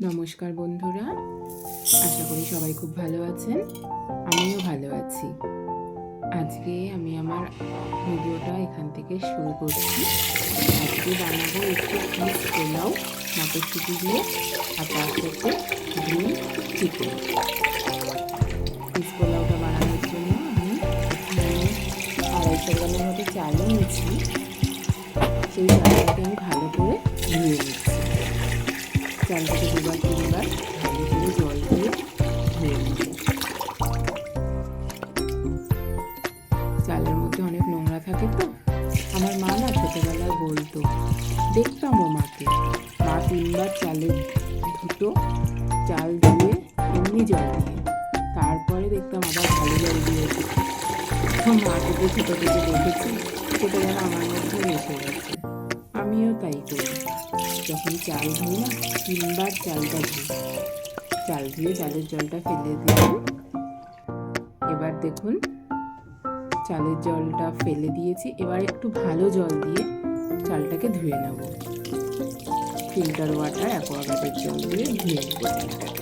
নমস্কার বন্ধুরা, আশা করি সবাই খুব ভালো আছেন। আমিও ভালো আছি। আজকে আমি আমার ভিডিওটা এখান থেকে শুরু করছি। আজকে বানাবো একটু ফিশ পোলাও মটরশুঁটি দিয়ে, আর তার সাথে গ্রিন চিকেন। ফিশ পোলাওটা বানানোর জন্য আমি এখানে 250 গ্রামের মতো চাল নিয়েছি। সেই চালটাকে আমি ভালো করে ধুয়ে নিচ্ছি। চালটাকে 2-3 বার ভালো করে জল দিয়ে ধুয়ে নেব। চালের মধ্যে অনেক নোংরা থাকে তো। আমার মা না ছোটবেলায় বলতো, দেখতাম ও মাকে, মা 3বার চালে ধুতো, চাল ধুয়ে এমনি জল দিয়ে, তারপরে দেখতাম আবার ভালো জল দিয়ে দিত। মাকে তো ছোটো থেকে দেখেছি, সেটা যেন আমার মধ্যে এসে গেছে। আমিও তাই করি। যখন চাল ধুই না, 3বার চালটা ধুই। চাল ধুয়ে চালের জলটা ফেলে দিলাম। এবার দেখুন, চালের জলটা ফেলে দিয়েছি। এবার একটু ভালো জল দিয়ে চালটাকে ধুয়ে নেব। ফিল্টার ওয়াটার, অ্যাকোয়াগার্ডের জল দিয়ে ধুয়ে নেব চালটাকে।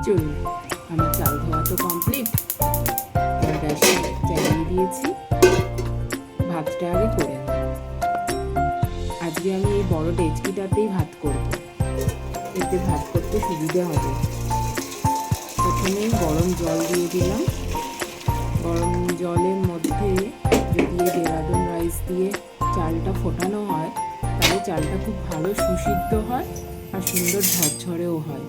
চলুন, আমার চাল ধোয়া তো কমপ্লিট। এবার গ্যাসটা চালিয়ে দিয়েছি। ভাতটা আগে করে নেব। আজকে আমি এই বড় ডেচকিটাতেই ভাত করব, এতে ভাত করতে সুবিধা হবে। প্রথমে গরম জল দিয়ে দিলাম। গরম জলের মধ্যে যদি দেরাদুন রাইস দিয়ে চালটা ফোটানো হয়, তাহলে চালটা খুব ভালো সুসিদ্ধ হয় আর সুন্দর ঝরঝরেও হয়।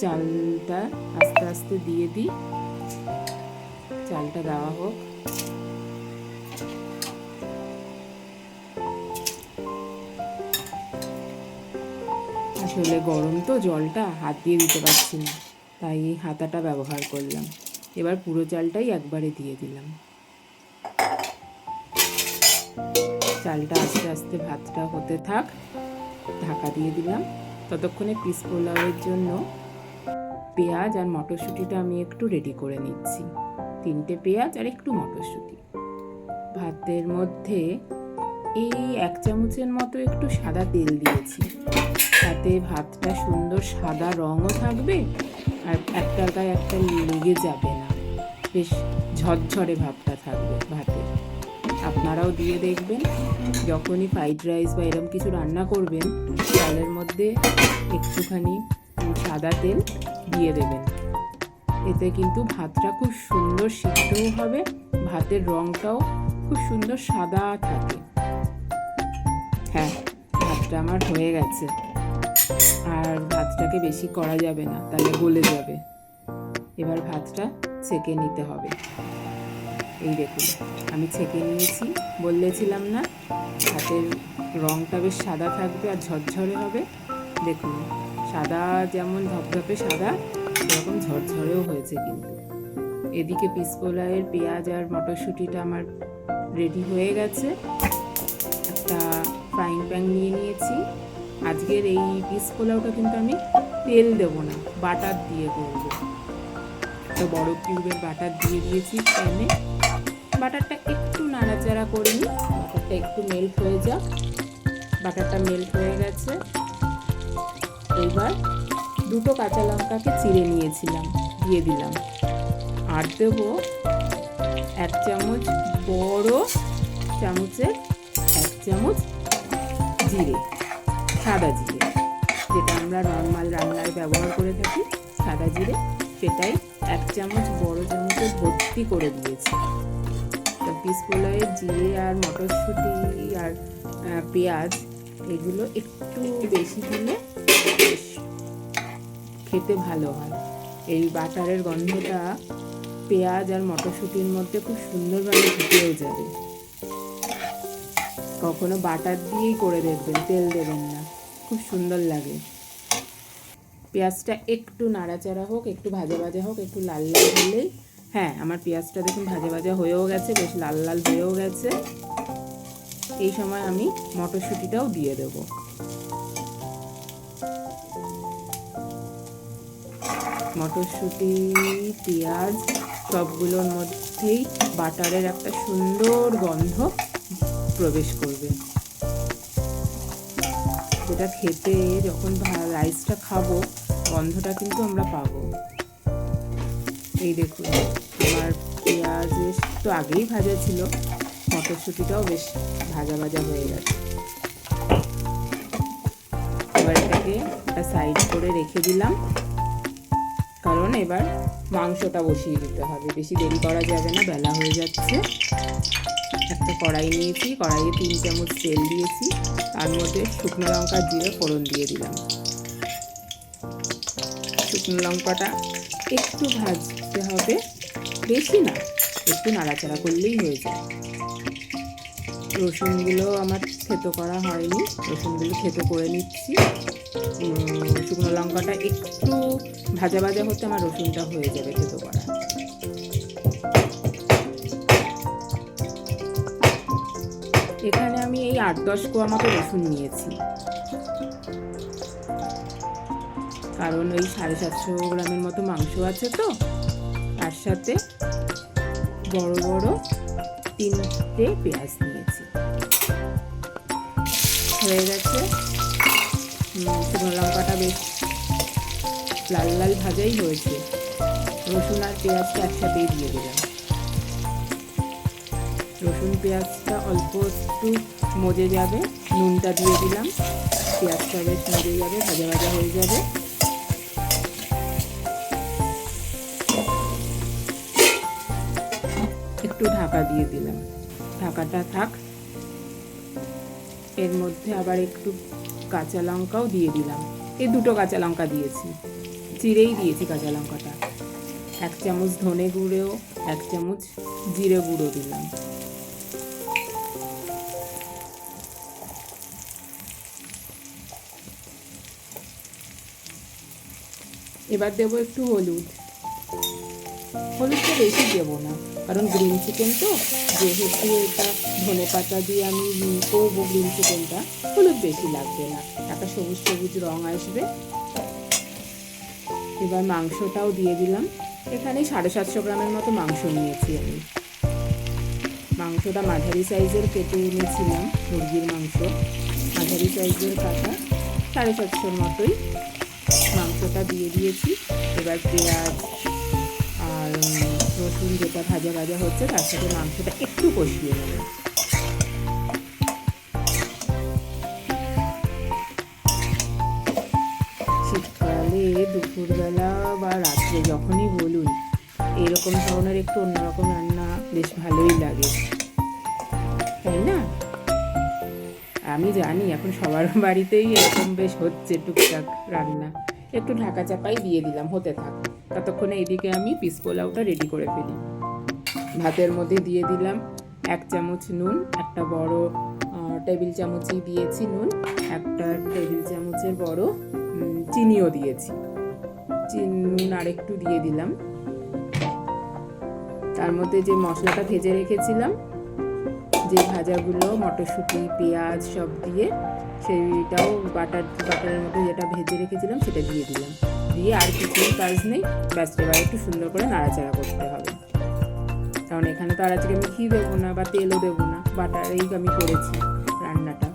চালটা আস্তে আস্তে দিয়ে দিই। চালটা দেওয়া হোক। আসলে গরম তো জলটা, হাত দিয়ে দিতে পারছি না, তাই এই হাতাটা ব্যবহার করলাম। এবার পুরো চালটাই একবারে দিয়ে দিলাম। চালটা আস্তে আস্তে ভাতটা হতে থাক, ঢাকা দিয়ে দিলাম। ততক্ষণে পিস পোলাওয়ের জন্য পেঁয়াজ আর মটরশুঁটিটা আমি একটু রেডি করে নিচ্ছি। 3টে পেঁয়াজ আর একটু মটরশুঁটি। ভাতের মধ্যে এই 1 চামচের মতো একটু সাদা তেল দিয়েছি, তাতে ভাতটা সুন্দর সাদা রঙও থাকবে আর একটার গায়ে একটা লেগে যাবে না, বেশ ঝরঝরে ভাবটা থাকবে ভাতে। আপনারাও দিয়ে দেখবেন, যখনই ফ্রাইড রাইস বা এরকম কিছু রান্না করবেন, চালের মধ্যে একটুখানি সাদা তেল দিয়ে দেবেন। এতে কিন্তু ভাতটা খুব সুন্দর সিদ্ধও হবে, ভাতের রঙটাও খুব সুন্দর সাদা থাকে। হ্যাঁ, ভাতটা আমার হয়ে গেছে। আর ভাতটাকে বেশি করা যাবে না, তাহলে গলে যাবে। এবার ভাতটা ছেঁকে নিতে হবে। এই দেখুন, আমি ছেঁকে নিয়েছি। বলেছিলাম না, ভাতের রঙটা বেশ সাদা থাকবে আর ঝরঝরে হবে। দেখুন, সাদা যেমন ধপধপে সাদা, সেরকম ঝরঝরেও হয়েছে কিন্তু। এদিকে পিস পোলাওয়ের পেঁয়াজ আর মটরশুঁটিটা আমার রেডি হয়ে গেছে। একটা ফ্রাইং প্যান নিয়ে নিয়েছি। আজকের এই পিস পোলাওটা কিন্তু আমি তেল দেবো না, বাটার দিয়ে করব। একটা বড় কিউবের বাটার দিয়ে দিয়েছি প্যানে। বাটারটা একটু নাড়াচাড়া করে নিই, বাটারটা একটু মেল্ট হয়ে যাক। বাটারটা মেল্ট হয়ে গেছে। এবার 2টো কাঁচা লঙ্কাকে চিড়ে নিয়েছিলাম, দিয়ে দিলাম। আর দেবো 1 চামচ বড় চামচের 1 চামচ জিরে, সাদা জিরে, যেটা আমরা নর্মাল রান্নায় ব্যবহার করে থাকি, সাদা জিরে, সেটাই 1 চামচ বড় চামচের ভর্তি করে দিয়েছি। তো পিস পোলাওয়ের জিরে আর মটরশুঁটি আর পেঁয়াজ, এগুলো একটু বেশি দিলে বেশ খেতে ভালো হয়। এই বাটারের গন্ধটা পেঁয়াজ আর মটরশুঁটির মধ্যে খুব সুন্দরভাবে ঢুকেও যাবে। কখনো বাটার দিয়েই করে দেখবেন, তেল দেবেন না, খুব সুন্দর লাগে। পেঁয়াজটা একটু নাড়াচাড়া হোক, একটু ভাজা ভাজা হোক, একটু লাল লাল হলেই, হ্যাঁ, আমার পেঁয়াজটা দেখুন ভাজা ভাজা হয়েও গেছে, বেশ লাল লাল হয়েও গেছে। এই সময় আমি মটরশুঁটিটাও দিয়ে দেব। মটরশুঁটি, পেঁয়াজ সবগুলোর মধ্যেই বাটারের একটা সুন্দর গন্ধ প্রবেশ করবে, যেটা খেতে যখন রাইসটা খাবো গন্ধটা কিন্তু আমরা পাবো। এই দেখুন আমার পেঁয়াজ তো আগেই ভাজা ছিল, মটরশুঁটিটাও বেশ ভাজা ভাজা হয়ে গেছে। এবার এটাকে একটা সাইড করে রেখে দিলাম, কারণ এবার মাংসটা বসিয়ে দিতে হবে। বেশি দেরি করা যাবে না, বেলা হয়ে যাচ্ছে। একটা কড়াই নিয়েছি, কড়াইয়ে 3 চামচ তেল দিয়েছি, তার মধ্যে শুকনো লঙ্কা জিরে ফোড়ন দিয়ে দিলাম। শুকনো লঙ্কাটা একটু ভাজতে হবে, বেশি না, একটু নাড়াচাড়া করলেই হয়ে যায়। রসুনগুলো আমার থেতো করা হয়নি, রসুনগুলো থেতো করে নিচ্ছি। শুকনো লঙ্কাটা একটু ভাজা ভাজা হতে আমার রসুনটা হয়ে যাবে থেতো করা। এখানে আমি এই 8-10 কোয়া মতো রসুন নিয়েছি, কারণ ওই 750 গ্রামের মতো মাংস আছে তো। তার সাথে বড় বড় 3টে পেঁয়াজ নিয়েছি। হয়ে গেছে। শুকনো লঙ্কাটা বেশ লাল লাল ভাজাই হয়েছে, রসুন আর পেঁয়াজটা একসাথেই দিয়ে দিলাম। রসুন পেঁয়াজটা অল্প একটু মজে যাবে, নুনটা দিয়ে দিলাম, পেঁয়াজটা বেশ মজে যাবে, ভাজা ভাজা হয়ে যাবে। একটু ঢাকা দিয়ে দিলাম, ঢাকাটা থাক। এর মধ্যে আবার একটু কাঁচা লঙ্কাও দিয়ে দিলাম, এই 2টো কাঁচা লঙ্কা দিয়েছি, চিড়েই দিয়েছি কাঁচা লঙ্কাটা। 1 চামচ ধনে গুঁড়ো, 1 চামচ জিরে গুঁড়ো দিলাম। এবার দেবো একটু হলুদ। হলুদটা বেশি দেবো না, কারণ গ্রিন চিকেন তো, যেহেতু এটা ধনেপাতা দিয়ে আমি করবো গ্রিন চিকেনটা, হলুদ বেশি লাগবে না, একটা সবুজ সবুজ রং আসবে। এবার মাংসটাও দিয়ে দিলাম। এখানে 750 গ্রামের মতো মাংস নিয়েছি আমি। মাংসটা মাঝারি সাইজের কেটে এনেছিলাম, মুরগির মাংস মাঝারি সাইজের কাটা, 750 মতোই মাংসটা দিয়ে দিয়েছি। এবার পেঁয়াজ আর রসুন যেটা ভাজা ভাজা হচ্ছে তার সাথে মাংসটা একটু কষিয়ে নেব। শীতকালে দুপুরবেলা বা রাত্রে যখনই বলুন, এরকম ধরনের একটু অন্যরকম রান্না বেশ ভালোই লাগে, তাই না? আমি জানি এখন সবার বাড়িতেই এরকম বেশ হচ্ছে টুকটাক রান্না। একটু ঢাকা চাপাই দিয়ে দিলাম, হতে থাক। ততক্ষণে এদিকে আমি পিস পোলাওটা রেডি করে ফেলি। ভাতের মধ্যে দিয়ে দিলাম 1 চামচ নুন, একটা বড় টেবিল চামচই দিয়েছি নুন, একটা টেবিল চামচের বড় চিনিও দিয়েছি। নুন আর একটু দিয়ে দিলাম। তার মধ্যে যে মশলাটা ভেজে রেখেছিলাম, যে ভাজাগুলো মটরশুঁটি পেঁয়াজ সব দিয়ে, সেইটাও বাটারের মধ্যে যেটা ভেজে রেখেছিলাম সেটা দিয়ে দিলাম। দিয়ে আর কিছুই কাজ নেই, ব্যাস এবার একটু সুন্দর করে নাড়াচাড়া করতে হবে। কারণ এখানে তো আর আজকে আমি ঘি দেবো না বা তেলও দেবো না, বাটারেই আমি করেছি রান্নাটা।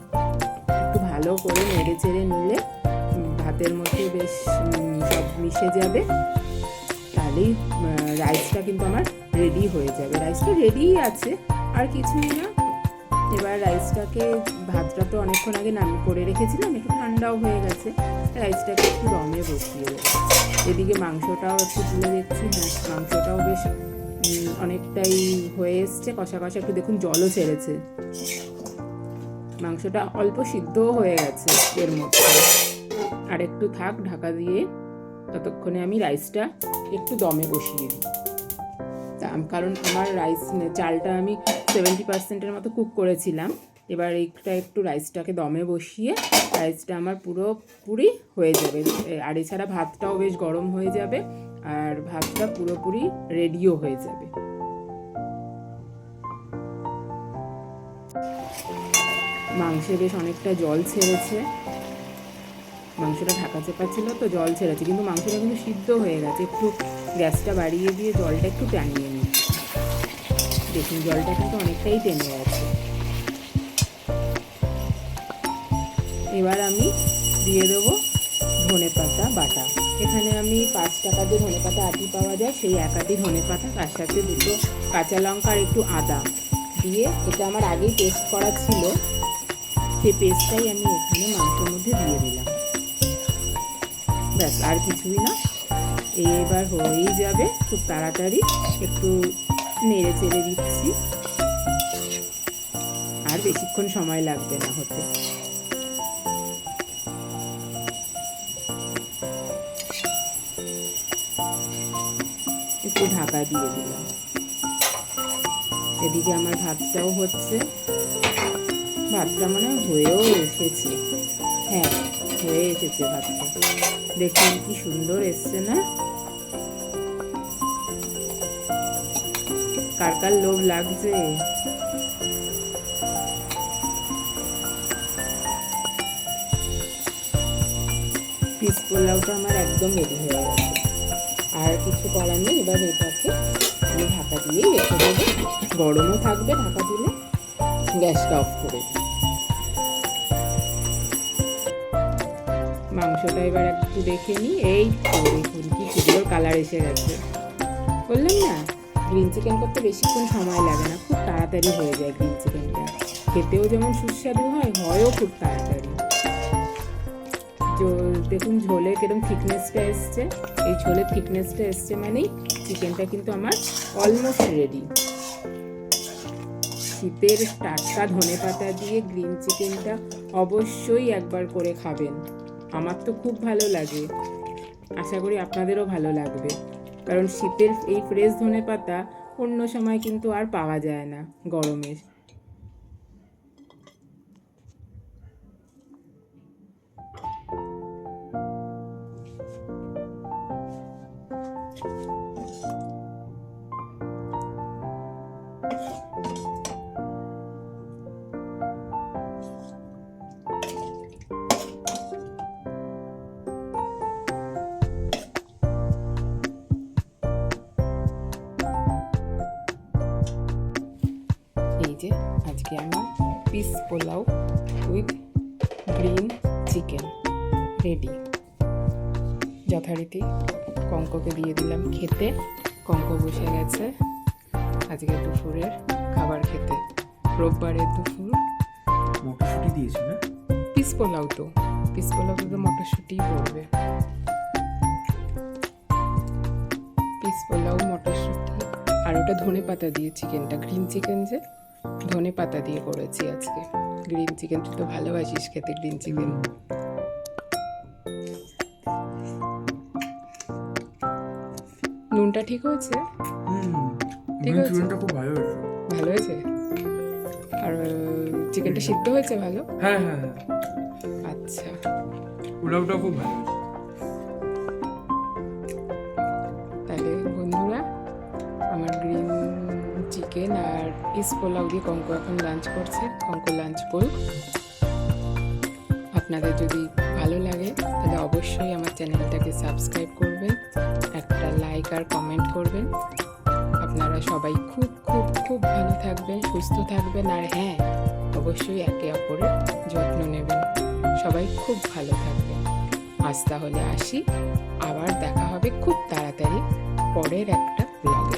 একটু ভালো করে নেড়ে চেড়ে নিলে ভাতের মধ্যে বেশ সব মিশে যাবে, তাহলেই রাইসটা কিন্তু আমার রেডি হয়ে যাবে। রাইসটা রেডিই আছে, আর কিছুই না। এবার রাইসটাকে, ভাতটা তো অনেকক্ষণ আগে করে রেখেছিলাম, একটু ঠান্ডাও হয়ে গেছে, রাইসটাকে একটু দমে বসিয়ে দেবো। এদিকে মাংসটাও একটু তুলে দেখছি, হ্যাঁ মাংসটাও বেশ অনেকটাই হয়ে এসছে, কষা কষা, একটু দেখুন জলও ছেড়েছে, মাংসটা অল্প সিদ্ধও হয়ে গেছে এর মধ্যে। আর একটু থাক ঢাকা দিয়ে, ততক্ষণে আমি রাইসটা একটু দমে বসিয়ে দিই। কারণ আমার চালটা আমি 70% মতো কুক করেছিলাম। এবার এইটা একটু রাইসটাকে দমে বসিয়ে, রাইসটা আমার পুরোপুরি হয়ে যাবে। আর এছাড়া ভাতটাও বেশ গরম হয়ে যাবে, আর ভাতটা পুরোপুরি রেডিও হয়ে যাবে। মাংসে বেশ অনেকটা জল ছেড়েছে, মাংসটা ঢাকা চেপা ছিল তো জল ছেড়েছে, কিন্তু মাংসটা কিন্তু সিদ্ধ হয়ে গেছে। একটু গ্যাসটা বাড়িয়ে দিয়ে জলটা একটু টানিয়ে নিই। দেখুন জলটা কিন্তু অনেকটাই টেনে গেছে। এবার আমি দিয়ে দেবো ধনেপাতা বাটা। এখানে আমি 5 টাকা দিয়ে ধনেপাতা আটি পাওয়া যায়, সেই 1 আটি ধনেপাতা, তার সাথে 2 কাঁচা লঙ্কা আর একটু আদা দিয়ে, এটা আমার আগেই পেস্ট করা ছিল, সেই পেস্টটাই আমি এখানে মাংসের মধ্যে দিয়ে দিলাম। ব্যাস, আর কিছুই না। এবার হয়েই যাবে খুব তাড়াতাড়ি। একটু নেড়ে চেড়ে দিচ্ছি, আর বেশিক্ষণ সময় লাগবে না হতে। একটু ঢাকা দিয়ে দিলাম। এদিকে আমার ভাতটাও হচ্ছে। ভাতটা মানে হয়েও এসেছে, হ্যাঁ হয়ে এসেছে ভাতটা। দেখুন কি সুন্দর এসছে না? কার কার লোভ লাগছে? পিস পোলাওটা আমার একদম রেডি হয়ে গেছে, আর কিছু করার নেই। এবার এটাকে আমি ঢাকা দিয়েই রেখে দেবো, গরমও থাকবে ঢাকা দিলে। গ্যাসটা অফ করে দিই। মাংসটা এবার একটু দেখে নিই। এই তো দেখুন কি সুন্দর কালার এসে গেছে। বললাম না, গ্রিন চিকেন করতে বেশিক্ষণ সময় লাগে না, খুব তাড়াতাড়ি হয়ে যায় গ্রিন চিকেনটা। খেতেও যেমন সুস্বাদু হয়ও খুব তাড়াতাড়ি। দেখুন ঝোলে কিরকম থিকনেসটা এসছে। এই ঝোলের থিকনেসটা এসছে মানেই চিকেনটা কিন্তু আমার অলমোস্ট রেডি। শীতের টাটকা ধনেপাতা দিয়ে গ্রিন চিকেনটা অবশ্যই একবার করে খাবেন। আমার তো খুব ভালো লাগে, আশা করি আপনাদেরও ভালো লাগবে, কারণ শীতের এই ফ্রেশ ধনেপাতা অন্য সময় কিন্তু আর পাওয়া যায় না গরমে। এই যে আজকে আমার piece pulao with green chicken ready. যথারীতি কঙ্ককে দিয়ে দিলাম খেতে। কঙ্ক বসে গেছে আজকে দুপুরের খাবার খেতে। রোববারের দুপুর। মটরশুঁটি দিয়েছো না? পিস পোলাও তো মটরশুঁটিই পড়বে। পিস পোলাও, মটরশুঁটি, আর ওটা ধনেপাতা দিয়ে চিকেনটা, গ্রিন চিকেন যে ধনেপাতা দিয়ে করেছি আজকে। গ্রিন চিকেন তুই তো ভালোবাসিস খেতে গ্রিন চিকেন। নুনটা ঠিক হয়েছে? ঠিক হয়েছে, খুব ভালো হয়েছে। ভালো হয়েছে। আর চিকেনটা সিদ্ধ হয়েছে ভালো? হ্যাঁ হ্যাঁ হ্যাঁ। আচ্ছা, পোলাওটা খুব ভালো। তাহলে বন্ধুরা, আমার গ্রিন চিকেন আর পিস পোলাও দিয়ে কঙ্ক এখন লাঞ্চ করছে। কঙ্ক লাঞ্চ করুক। আপনাদের যদি ভালো লাগে তাহলে অবশ্যই আমার চ্যানেলটাকে সাবস্ক্রাইব করবেন, একটা লাইক আর কমেন্ট করবেন। আপনারা সবাই খুব খুব খুব ভালো থাকবেন, সুস্থ থাকবেন, আর হ্যাঁ অবশ্যই একে অপরের যত্ন নেবেন। সবাই খুব ভালো থাকবেন। আজ তাহলে আসি, আবার দেখা হবে খুব তাড়াতাড়ি পরের একটা ব্লগে।